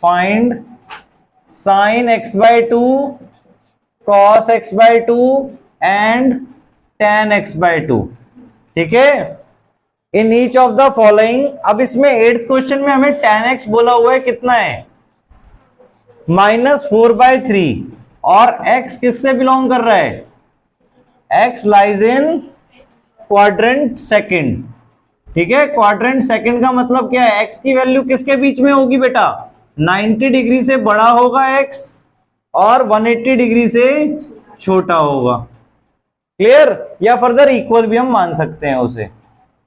Find sign x by two, cos x by two and tan x by two. ठीक है, in each of the following. अब इसमें 8th question में हमें tan x बोला हुआ है, कितना है -4/3, और x किससे बिलोंग कर रहा है, x lies in quadrant second. ठीक है, क्वाड्रेंट सेकंड का मतलब क्या है, x की वैल्यू किसके बीच में होगी बेटा, 90 डिग्री से बड़ा होगा x और 180 डिग्री से छोटा होगा। क्लियर, या फर्दर इक्वल भी हम मान सकते हैं उसे।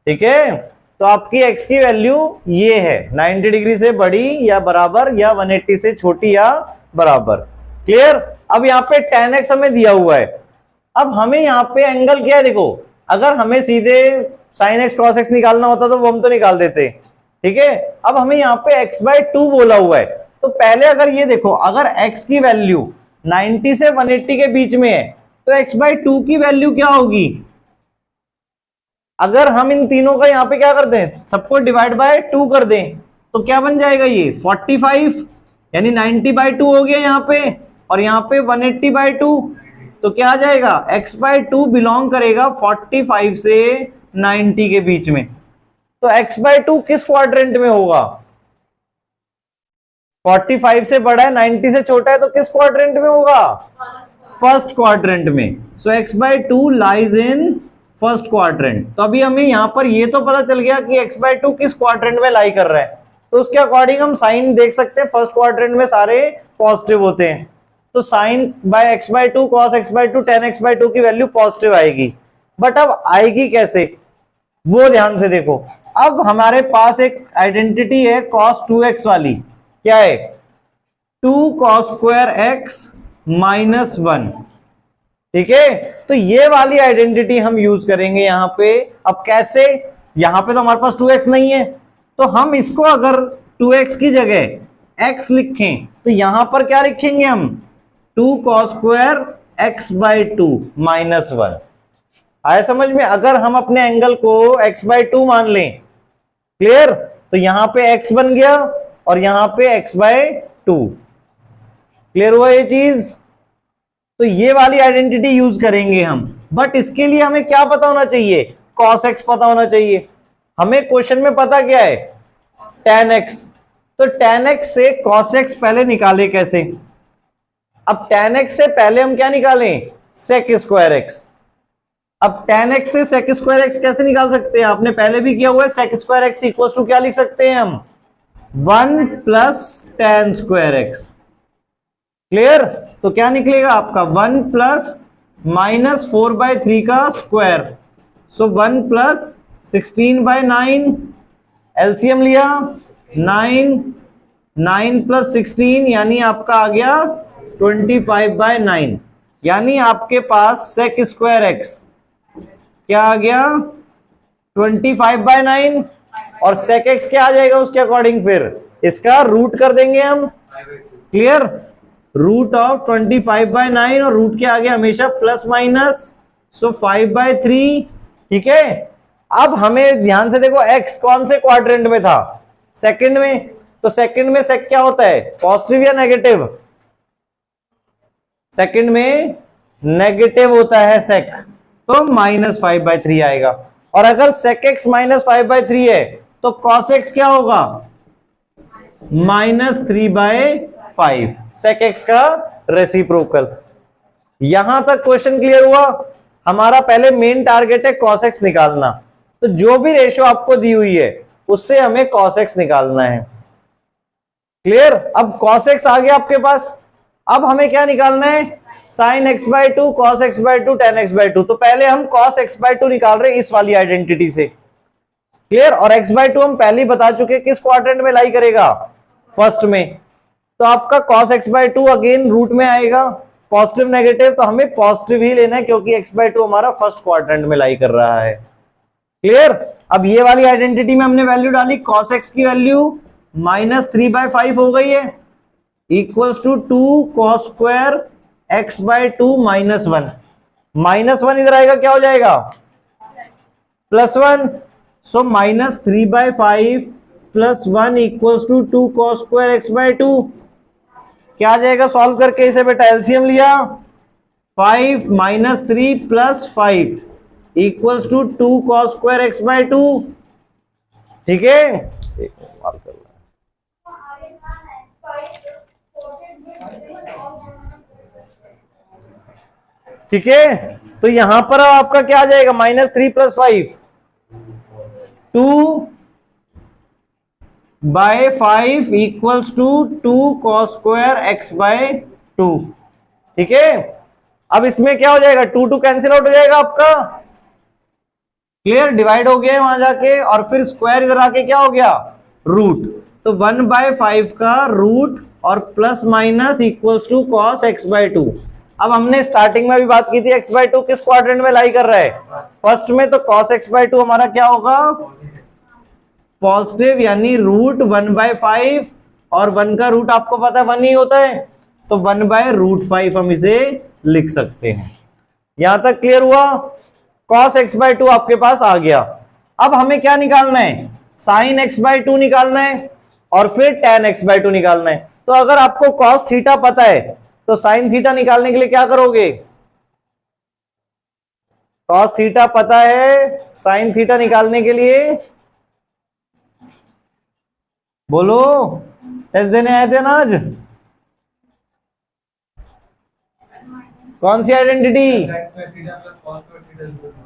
ठीक है, तो आपकी x की वैल्यू ये है, 90 डिग्री से बड़ी या बराबर, या 180 से छोटी या बराबर। क्लियर। अब यहाँ पे tan x हमें दिया हुआ है, अब हमें यहाँ पे एंगल क्या है, देखो अगर हमें सीधे sin x cos x निकालना होता तो वो हम तो निकाल देते। ठीक है, अब हमें यहाँ पे x/2 बोला हुआ है, तो पहले अगर ये देखो, अगर x की वैल्यू 90 से 180 के बीच में है तो x/2 की वैल्यू क्या होगी, अगर हम इन तीनों का यहाँ पे क्या कर दें, सबको डिवाइड बाय 2 कर दें, तो क्या बन जाएगा ये 45, यानी 90/2 हो गया यहाँ पे, और यहाँ पे 180/2, तो क्या आ जाएगा, x/2 बिलोंग करेगा 45 से 90 के बीच में। तो x/2 किस क्वाड्रेंट में होगा, 45 से बड़ा है 90 से छोटा है, तो किस क्वाड्रेंट में होगा, फर्स्ट क्वाड्रेंट में। सो x/2 lies in first quadrant. तो अभी हमें यहां पर ये तो पता चल गया कि x/2 किस क्वाड्रेंट में लाई कर रहा है, तो उसके अकॉर्डिंग हम साइन देख सकते हैं, फर्स्ट क्वाड्रेंट में सारे पॉजिटिव होते हैं, तो sign bye x/2 cos x/2 tan x/2 की वैल्यू पॉजिटिव आएगी। बट अब आएगी कैसे, वो ध्यान से देखो। अब हमारे पास एक आइडेंटिटी है cos 2x वाली, क्या है, 2 cos square x - 1। ठीक है, तो ये वाली आइडेंटिटी हम यूज करेंगे यहां पे। अब कैसे, यहां पे तो हमारे पास 2x नहीं है, तो हम इसको अगर 2x की जगह x लिखें तो यहां पर क्या लिखेंगे हम, 2 cos square x/2 - 1। आया समझ में, अगर हम अपने एंगल को x/2 मान लें, क्लियर, तो यहां पे x बन गया और यहां पे x/2। क्लियर हुआ ये चीज, तो ये वाली आइडेंटिटी यूज करेंगे हम। बट इसके लिए हमें क्या पता होना चाहिए, cos x पता होना चाहिए। हमें क्वेश्चन में पता क्या है, tan x, तो tan x से cos x पहले निकाले कैसे, अब tan x से पहले हम क्या निकालें, sec square x। अब tan x से sec square x कैसे निकाल सकते हैं, आपने पहले भी किया हुआ है, sec square x equal to क्या लिख सकते हैं हम, 1 + tan square x। क्लियर, तो क्या निकलेगा आपका 1 + -4/3 का स्क्वायर, सो 1 + 16/9, एलसीएम लिया 9, 9 + 16 यानी आपका आ गया 25/9, यानी आपके पास sec square x क्या आ गया 25/9, और sec x क्या आ जाएगा उसके अकॉर्डिंग, फिर इसका रूट कर देंगे हम। क्लियर, रूट ऑफ 25/9, और रूट के आगे हमेशा प्लस माइनस, सो 5/3। ठीक है, अब हमें ध्यान से देखो, x कौन से क्वाड्रेंट में था, सेकंड में, तो सेकंड में सेक क्या होता है, पॉजिटिव या नेगेटिव, सेकंड में नेगेटिव होता है सेक, तो -5/3 आएगा। और अगर sec x -5/3 है तो cos x क्या होगा, -3/5, sec x का रेसिप्रोकल। यहां तक क्वेश्चन क्लियर हुआ। हमारा पहले मेन टारगेट है cos x निकालना, तो जो भी रेशियो आपको दी हुई है उससे हमें cos x निकालना है। क्लियर, अब cos x आ गया आपके पास, अब हमें क्या निकालना है, sin x/2 cos x/2 tan x/2। तो पहले हम cos x/2 निकाल रहे हैं इस वाली आइडेंटिटी से। क्लियर, और x/2 हम पहले ही बता चुके किस क्वाड्रेंट में लाई करेगा, फर्स्ट में, तो आपका cos x/2 अगेन रूट में आएगा, पॉजिटिव नेगेटिव, तो हमें पॉजिटिव ही लेना है क्योंकि x/2 हमारा फर्स्ट क्वाड्रेंट में लाई कर रहा है। क्लियर, अब ये वाली आइडेंटिटी में हमने वैल्यू डाली, cos x की वैल्यू -3/5 हो गई है, equals to 2 cos square x/2 -1, -1 इधर आएगा क्या हो जाएगा, +1, so -3/5 plus 1 equals to 2 cos square x by 2। क्या आ जाएगा सॉल्व करके इसे बेटा? एलसीएम लिया, 5 minus 3 plus 5 equals to 2 cos square x by 2। ठीक है, ठीक है। तो यहां पर आपका क्या आ जाएगा? Minus 3 plus 5, 2 by 5 equals to 2 cos square x by 2। ठीक है, अब इसमें क्या हो जाएगा? 2 2 कैंसिल आउट हो जाएगा आपका। क्लियर, डिवाइड हो गया वहां जाके, और फिर स्क्वायर इधर आके क्या हो गया? रूट। तो 1 बाय 5 का रूट और plus minus equals to cos x by 2। अब हमने स्टार्टिंग में भी बात की थी एक्स बाय 2 किस क्वाड्रेंट में लाई कर रहा है? फर्स्ट में। तो कॉस एक्स बाय 2 हमारा क्या होगा? पॉजिटिव, यानी रूट 1 बाय 5, और 1 का रूट आपको पता है 1 ही होता है, तो 1 बाय रूट 5 हम इसे लिख सकते हैं। यहां तक क्लियर हुआ? कॉस एक्स बाय 2 आपके पास आ गया। अब हमें क्या निकालना है? साइन एक्स बाय 2 निकालना है, और फिर टेन एक्स बाय 2 निकालना है। तो अगर आपको कॉस थीटा पता है तो साइन थीटा निकालने के लिए क्या करोगे? कॉस थीटा पता है, साइन थीटा निकालने के लिए बोलो, टेस्ट देने आए थे ना आज? कौन सी identity?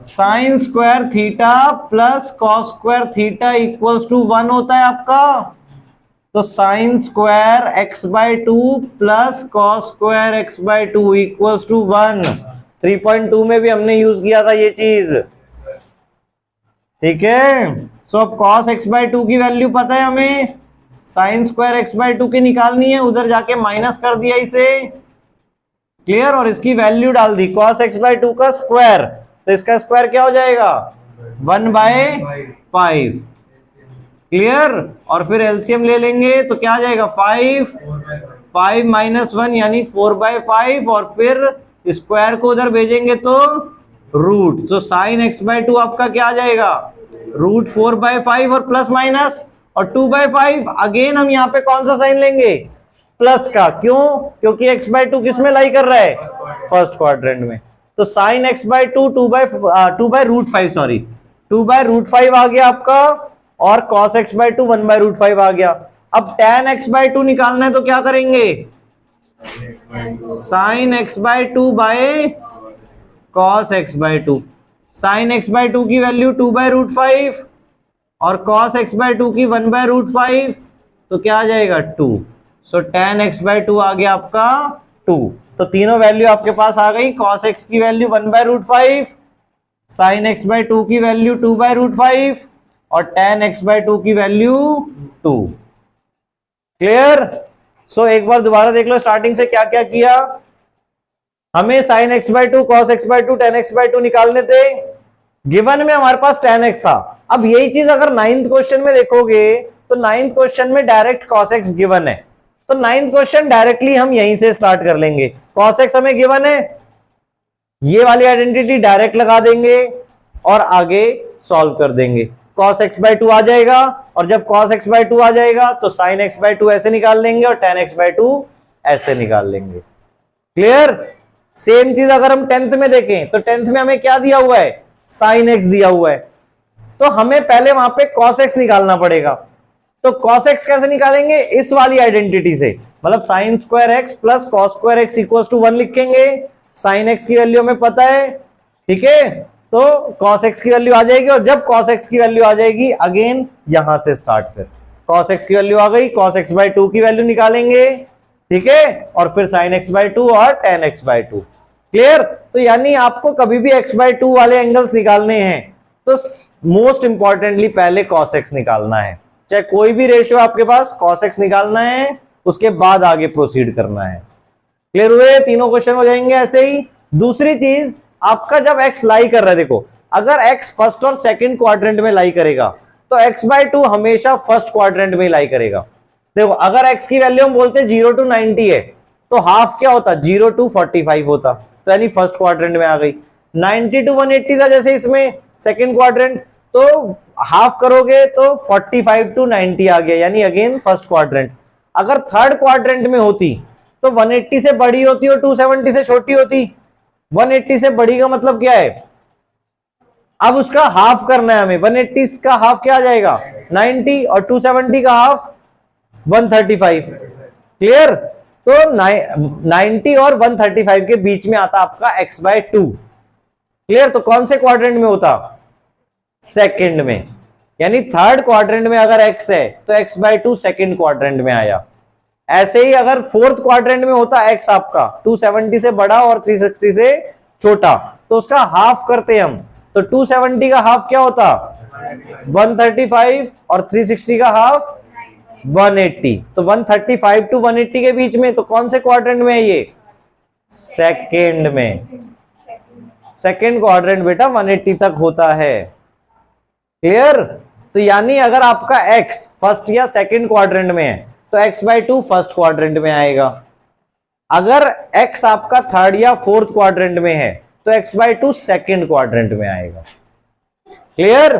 Sine square theta plus cos square theta equals to 1 होता है आपका। तो sine square x by 2 plus cos square x by 2 equals to 1। 3.2 में भी हमने यूज किया था ये चीज। ठीक है, सो अब कॉस एक्स बाय 2 की वैल्यू पता है हमें, साइन स्क्वायर एक्स बाय 2 की निकालनी है, उधर जाके माइनस कर दिया इसे। क्लियर, और इसकी वैल्यू डाल दी कॉस एक्स बाय 2 का स्क्वायर, तो इसका स्क्वायर क्या हो जाएगा? 1 बाय 5। क्लियर, और फिर एलसीएम ले लेंगे तो क्या आ जाएगा? 5 माइनस 1 यानी 4 बाय 5, और फिर स्क्वायर को उधर भेजेंगे तो रूट। तो साइन एक्स बाय 2 आपका क्या आ जाएगा? रूट 4 बाय 5 और प्लस माइनस और 2 बाय 5। अगेन हम यहाँ पे कौन सा साइन लेंगे? प्लस का। क्यों? क्योंकि एक्स बाय 2 किस में लाई कर रहा है? फर्स्ट क्वाड्रेंट में। तो sine x by 2 2 by root 5, sorry 2 by root 5 आ गया आपका, और cos x by 2 1 by root 5 आ गया। अब tan x बाय 2 निकालना है तो क्या करेंगे? sin x by 2 by cos x by 2। sin x by 2 की वैल्यू 2 बाय रूट 5 और cos x बाय 2 की 1 बाय रूट 5, तो क्या आ जाएगा? 2। सो tan x बाय 2 आ गया आपका 2। तो तीनों वैल्यू आपके पास आ गई। cos x की value 1 by root 5, sin x by 2 की वैल्यू 2 बाय रूट 5, और tan x बाय 2 की वैल्यू 2। क्लियर? सो एक बार दोबारा देख लो स्टार्टिंग से क्या क्या किया। हमें sin x by 2, cos x by 2, tan x by 2 निकालने थे। गिवन में हमारे पास tan x था। अब यही चीज अगर 9th क्वेश्चन में देखोगे तो 9th क्वेश्चन में डायरेक्ट cos x गिवन है, तो 9th क्वेश्चन डायरेक्टली हम यहीं से स्टार्ट कर लेंगे। cos x हमें गिवन है, ये वाली आइडेंटिटी डायरेक्ट लगा देंगे और आगे सॉल्व कर देंगे। cos x बाय 2 आ जाएगा, और जब cos x बाय 2 आ जाएगा तो sin x बाय 2 ऐसे निकाल लेंगे और tan x बाय 2 ऐसे निकाल लेंगे। क्लियर? सेम चीज अगर हम 10th में देखें तो 10th में हमें क्या दिया हुआ है? sin x दिया हुआ है, तो हमें पहले वहां पे cos x निकालना पड़ेगा। तो cos x कैसे निकालेंगे? इस वाली आइडेंटिटी से, मतलब sin square x plus cos square x equals to 1 लिखेंगे। sin x की वैल्यू हमें पता है, ठीक है, तो cos x की वैल्यू आ जाएगी, और जब cos x की वैल्यू आ जाएगी अगेन यहां से स्टार्ट, फिर cos x की वैल्यू आ गई, cos x बाय 2 की वैल्यू निकालेंगे, ठीक है, और फिर sin x बाय 2 और tan x बाय 2। क्लियर? तो यानी आपको कभी भी x बाय 2 वाले एंगल्स निकालने हैं तो मोस्ट इंपॉर्टेंटली पहले cos x निकालना है। चाहे कोई भी रेशियो आपके पास, cos x निकालना है, उसके बाद आगे प्रोसीड करना है। क्लियर हुए? तीनों क्वेश्चन हो जाएंगे ऐसे ही। दूसरी चीज, आपका जब x लाई कर रहा है, देखो अगर x फर्स्ट और सेकंड क्वाड्रेंट में लाई करेगा तो x बाय 2 हमेशा फर्स्ट क्वाड्रेंट में लाई करेगा। देखो अगर x की वैल्यू हम बोलते 0 to 90 है तो हाफ क्या होता? 0 to 45 होता, तो यानी फर्स्ट क्वाड्रेंट में आ गई। 90 to 180 था जैसे इसमें सेकंड क्वाड्रेंट, तो हाफ करोगे तो 45 to 90 आ गया, यानी अगेन फर्स्ट क्वाड्रेंट। अगर थर्ड क्वाड्रेंट में होती तो 180 से बड़ी होती और 270 से छोटी होती। 180 से बड़ी का मतलब क्या है, अब उसका हाफ करना है हमें। 180 का हाफ क्या आ जाएगा 90 और 270 का हाफ 135। क्लियर? तो 90 और 135 के बीच में आता आपका x/2। क्लियर? तो कौन से क्वाड्रेंट में होता, सेकंड में। यानी थर्ड क्वाड्रेंट में अगर x है तो x/2 सेकंड क्वाड्रेंट में आया। ऐसे ही अगर फोर्थ क्वाड्रेंट में होता x आपका 270 से बड़ा और 360 से छोटा, तो उसका हाफ करते हम, तो 270 का हाफ क्या होता 135 और 360 का हाफ 180। तो 135 to 180 के बीच में, तो कौन से क्वाड्रेंट में है ये, सेकंड में। सेकंड क्वाड्रेंट बेटा 180 तक होता है। क्लियर? तो यानी अगर आपका x फर्स्ट या सेकंड क्वाड्रेंट में है तो x/2 फर्स्ट क्वाड्रेंट में आएगा। अगर x आपका थर्ड या फोर्थ क्वाड्रेंट में है तो x/2 सेकंड क्वाड्रेंट में आएगा। क्लियर?